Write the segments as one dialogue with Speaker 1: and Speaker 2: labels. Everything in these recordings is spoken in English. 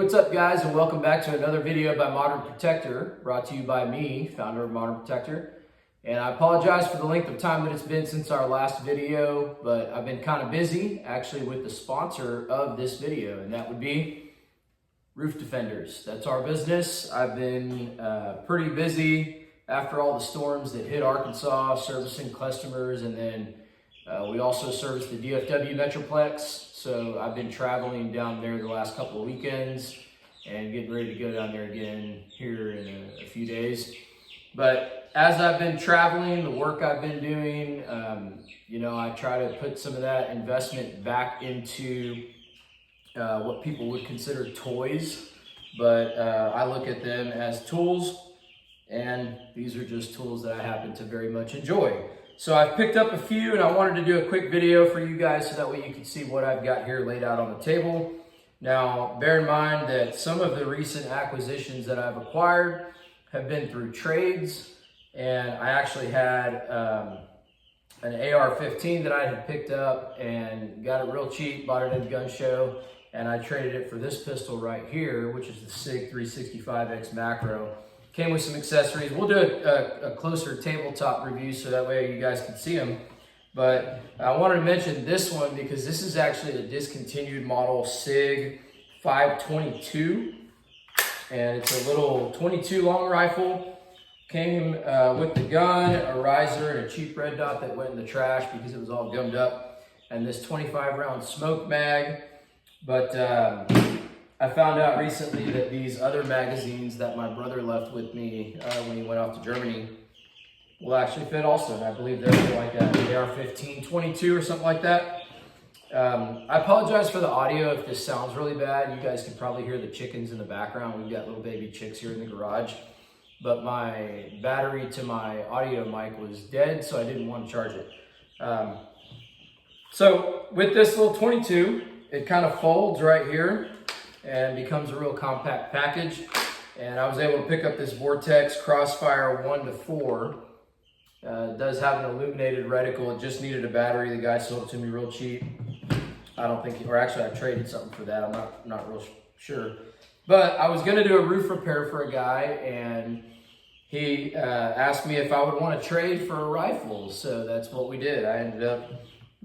Speaker 1: what's up guys, and welcome back to another video by Modern Protector, brought to you by me, founder of Modern Protector. And I apologize for the length of time that it's been since our last video, but I've been kind of busy actually with the sponsor of this video, and that would be Roof Defenders. That's our business. I've been pretty busy after all the storms that hit Arkansas, servicing customers, and then we also service the DFW Metroplex. So I've been traveling down there the last couple of weekends and getting ready to go down there again here in a few days. But as I've been traveling, the work I've been doing, I try to put some of that investment back into what people would consider toys. But I look at them as tools, and these are just tools that I happen to very much enjoy. So I've picked up a few, and I wanted to do a quick video for you guys so that way you can see what I've got here laid out on the table. Now, bear in mind that some of the recent acquisitions that I've acquired have been through trades, and I actually had an AR-15 that I had picked up and got it real cheap, bought it at a gun show, and I traded it for this pistol right here, which is the SIG 365X Macro. Came with some accessories. We'll do a closer tabletop review so that way you guys can see them. But I wanted to mention this one because this is actually a discontinued model SIG 522. And it's a little 22 long rifle. Came with the gun, a riser, and a cheap red dot that went in the trash because it was all gummed up. And this 25 round smoke mag. But I found out recently that these other magazines that my brother left with me when he went off to Germany will actually fit also. And I believe they're like an AR-15 22 or something like that. I apologize for the audio if this sounds really bad. You guys can probably hear the chickens in the background. We've got little baby chicks here in the garage. But my battery to my audio mic was dead, so I didn't want to charge it. So with this little 22, it kind of folds right here and becomes a real compact package. And I was able to pick up this Vortex Crossfire 1-4. It does have an illuminated reticle. It just needed a battery. The guy sold it to me real cheap. I don't think, or actually I traded something for that. I'm not real sure. But I was gonna do a roof repair for a guy, and he asked me if I would want to trade for a rifle. So that's what we did. I ended up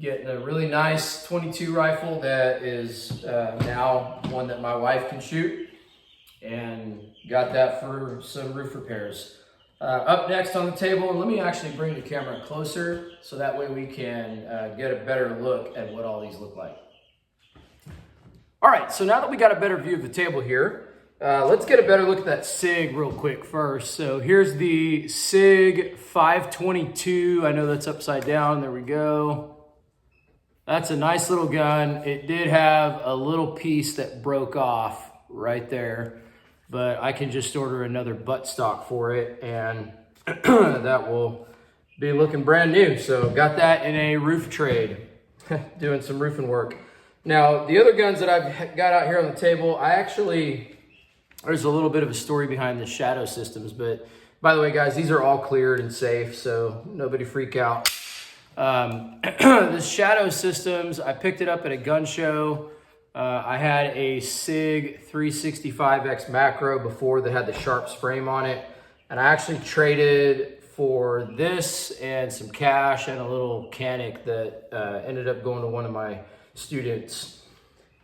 Speaker 1: getting a really nice 22 rifle that is now one that my wife can shoot, and got that for some roof repairs. Up next on the table, and let me actually bring the camera closer so that way we can get a better look at what all these look like. All right, so now that we got a better view of the table here, let's get a better look at that SIG real quick first. So here's the SIG 522. I know that's upside down. There we go. That's a nice little gun. It did have a little piece that broke off right there, but I can just order another buttstock for it, and that will be looking brand new. So got that in a roof trade, doing some roofing work. Now, the other guns that I've got out here on the table, there's a little bit of a story behind the Shadow Systems, but by the way, guys, these are all cleared and safe, so nobody freak out. The Shadow Systems, I picked it up at a gun show. I had a SIG 365X Macro before that had the Sharps frame on it, and I actually traded for this and some cash and a little Canic that ended up going to one of my students.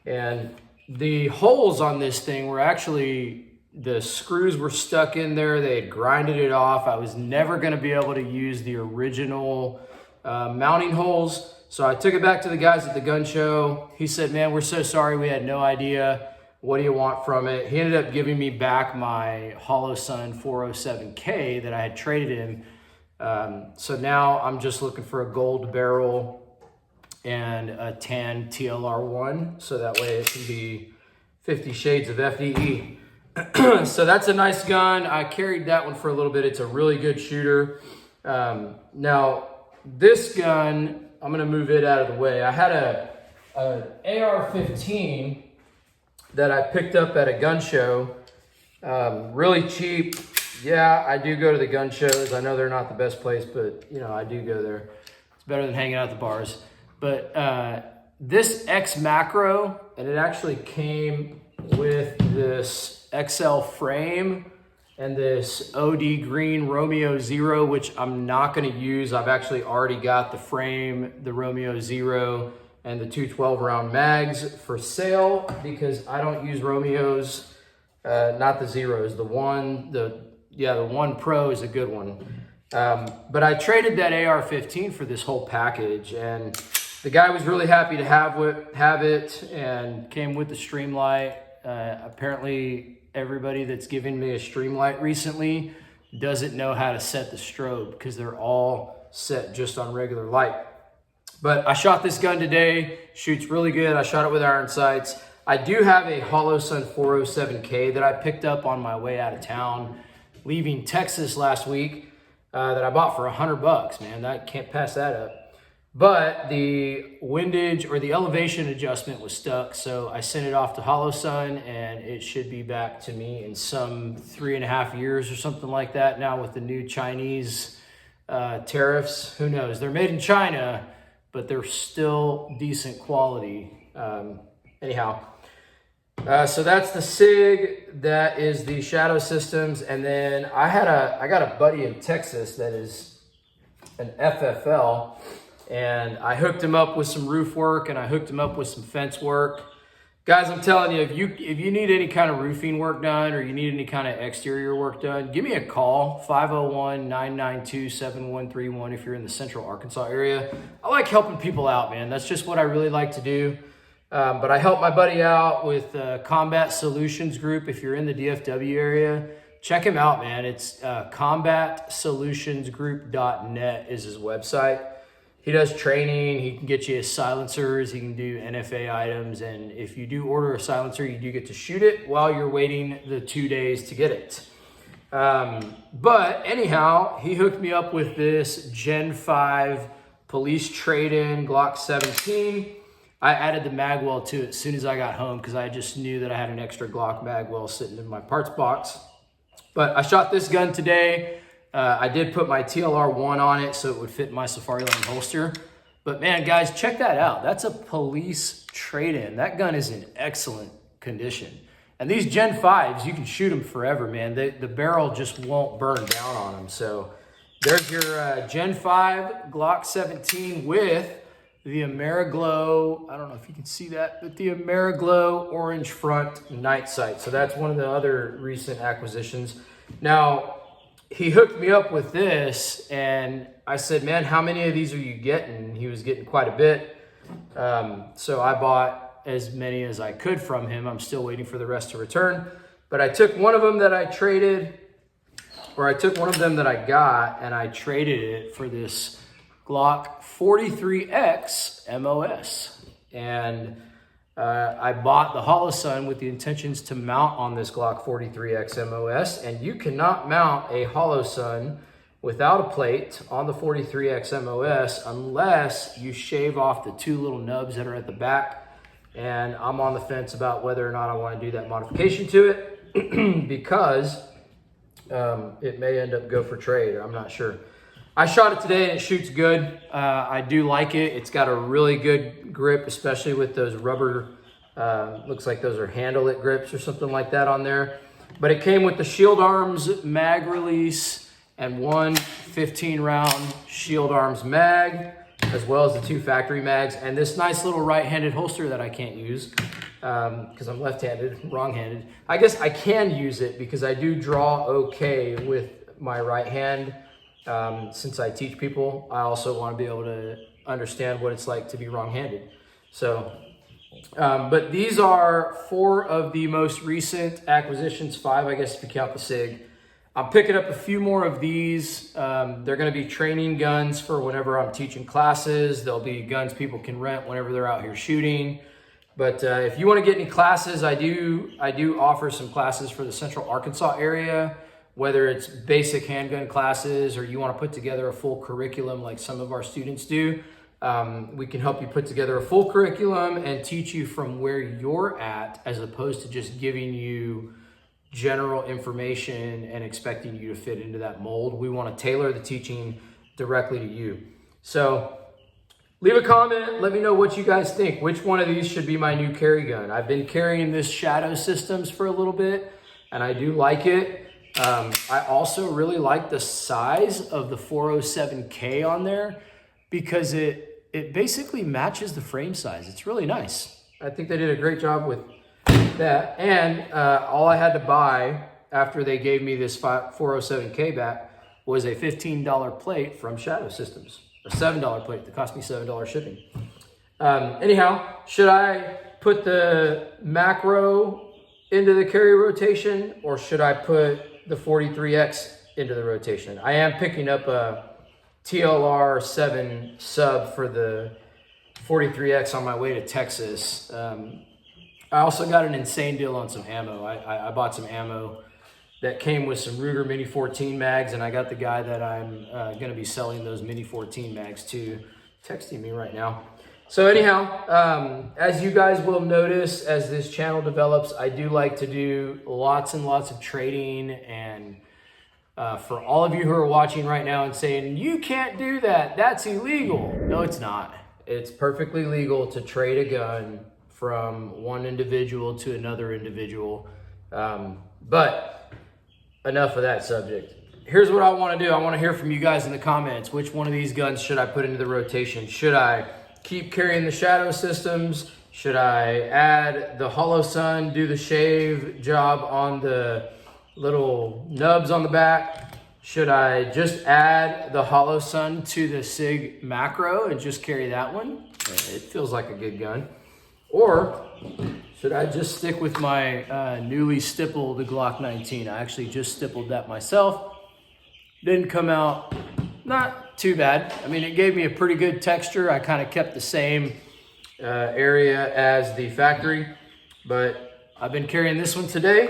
Speaker 1: And the holes on this thing were actually, the screws were stuck in there. They had grinded it off. I was never going to be able to use the original mounting holes. So I took it back to the guys at the gun show. He said, man, we're so sorry. We had no idea. What do you want from it? He ended up giving me back my Holosun 407K that I had traded him. So now I'm just looking for a gold barrel and a tan TLR1. So that way it can be 50 shades of FDE. So that's a nice gun. I carried that one for a little bit. It's a really good shooter. Now, this gun, I'm gonna move it out of the way. I had an AR-15 that I picked up at a gun show, really cheap. Yeah, I do go to the gun shows. I know they're not the best place, but I do go there. It's better than hanging out at the bars. But this X Macro, and it actually came with this XL frame and this OD Green Romeo Zero, which I'm not gonna use. I've actually already got the frame, the Romeo Zero, and the 212 round mags for sale because I don't use Romeos, not the Zeros. The One Pro is a good one. But I traded that AR-15 for this whole package, and the guy was really happy to have it and came with the Streamlight. Apparently everybody that's given me a Streamlight recently doesn't know how to set the strobe because they're all set just on regular light. But I shot this gun today, shoots really good. I shot it with iron sights. I do have a Holosun 407K that I picked up on my way out of town, leaving Texas last week, that I bought for $100, man. I can't pass that up. But the windage or the elevation adjustment was stuck, so I sent it off to Holosun, and it should be back to me in some 3.5 years or something like that. Now with the new Chinese tariffs, who knows? They're made in China, but they're still decent quality. Anyhow, so that's the SIG, that is the Shadow Systems, and then I got a buddy in Texas that is an FFL, and I hooked him up with some roof work and I hooked him up with some fence work. Guys, I'm telling you, if you need any kind of roofing work done or you need any kind of exterior work done, give me a call, 501-992-7131 if you're in the Central Arkansas area. I like helping people out, man. That's just what I really like to do. But I help my buddy out with Combat Solutions Group. If you're in the DFW area, check him out, man. It's combatsolutionsgroup.net is his website. He does training. He can get you silencers. He can do NFA items. And if you do order a silencer, you do get to shoot it while you're waiting the 2 days to get it. But anyhow, he hooked me up with this Gen 5 police trade-in Glock 17. I added the magwell to it as soon as I got home because I just knew that I had an extra Glock magwell sitting in my parts box. But I shot this gun today. I did put my TLR-1 on it so it would fit my Safariland holster. But man, guys, check that out. That's a police trade-in. That gun is in excellent condition. And these Gen 5s, you can shoot them forever, man. The barrel just won't burn down on them. So there's your Gen 5 Glock 17 with the AmeriGlow, I don't know if you can see that, but the AmeriGlow orange front night sight. So that's one of the other recent acquisitions. Now, he hooked me up with this, and I said, man, how many of these are you getting? He was getting quite a bit. So I bought as many as I could from him. I'm still waiting for the rest to return. But I took one of them that I traded, or I took one of them that I got, and I traded it for this Glock 43X MOS. And I bought the Holosun with the intentions to mount on this Glock 43X MOS, and you cannot mount a Holosun without a plate on the 43X MOS unless you shave off the 2 little nubs that are at the back. And I'm on the fence about whether or not I want to do that modification to it because it may end up go for trade. I'm not sure. I shot it today and it shoots good. I do like it. It's got a really good grip, especially with those rubber, looks like those are handle it grips or something like that on there. But it came with the Shield Arms mag release and one 15-round Shield Arms mag, as well as the 2 factory mags, and this nice little right-handed holster that I can't use because I'm left-handed, wrong-handed. I guess I can use it because I do draw okay with my right hand. Since I teach people, I also want to be able to understand what it's like to be wrong-handed. So, but these are 4 of the most recent acquisitions, 5, I guess, if you count the SIG. I'm picking up a few more of these. They're going to be training guns for whenever I'm teaching classes. They'll be guns people can rent whenever they're out here shooting. But if you want to get any classes, I do offer some classes for the Central Arkansas area. Whether it's basic handgun classes or you want to put together a full curriculum like some of our students do, we can help you put together a full curriculum and teach you from where you're at as opposed to just giving you general information and expecting you to fit into that mold. We want to tailor the teaching directly to you. So Leave a comment. Let me know what you guys think. Which one of these should be my new carry gun? I've been carrying this Shadow Systems for a little bit, and I do like it. I also really like the size of the 407K on there because it basically matches the frame size. It's really nice. I think they did a great job with that. And all I had to buy after they gave me this 407K back was a $15 plate from Shadow Systems. A $7 plate that cost me $7 shipping. Anyhow, should I put the macro into the carry rotation or should I put the 43X into the rotation? I am picking up a TLR 7 sub for the 43X on my way to Texas. I also got an insane deal on some ammo. I bought some ammo that came with some Ruger Mini 14 mags, and I got the guy that I'm gonna be selling those Mini 14 mags to texting me right now. So anyhow, as you guys will notice as this channel develops, I do like to do lots and lots of trading. And for all of you who are watching right now and saying, you can't do that, that's illegal. No, it's not. It's perfectly legal to trade a gun from one individual to another individual. But enough of that subject. Here's what I want to do. I want to hear from you guys in the comments. Which one of these guns should I put into the rotation? Should I keep carrying the Shadow Systems? Should I add the Holosun, do the shave job on the little nubs on the back? Should I just add the Holosun to the SIG macro and just carry that one? It feels like a good gun. Or should I just stick with my newly stippled Glock 19? I actually just stippled that myself. Didn't come out not too bad. I mean, it gave me a pretty good texture. I kind of kept the same area as the factory, but I've been carrying this one today.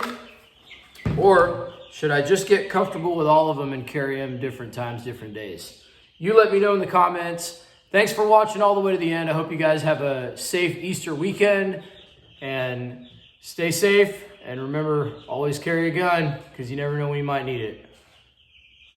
Speaker 1: Or should I just get comfortable with all of them and carry them different times, different days? You let me know in the comments. Thanks for watching all the way to the end. I hope you guys have a safe Easter weekend and stay safe. And remember, always carry a gun because you never know when you might need it.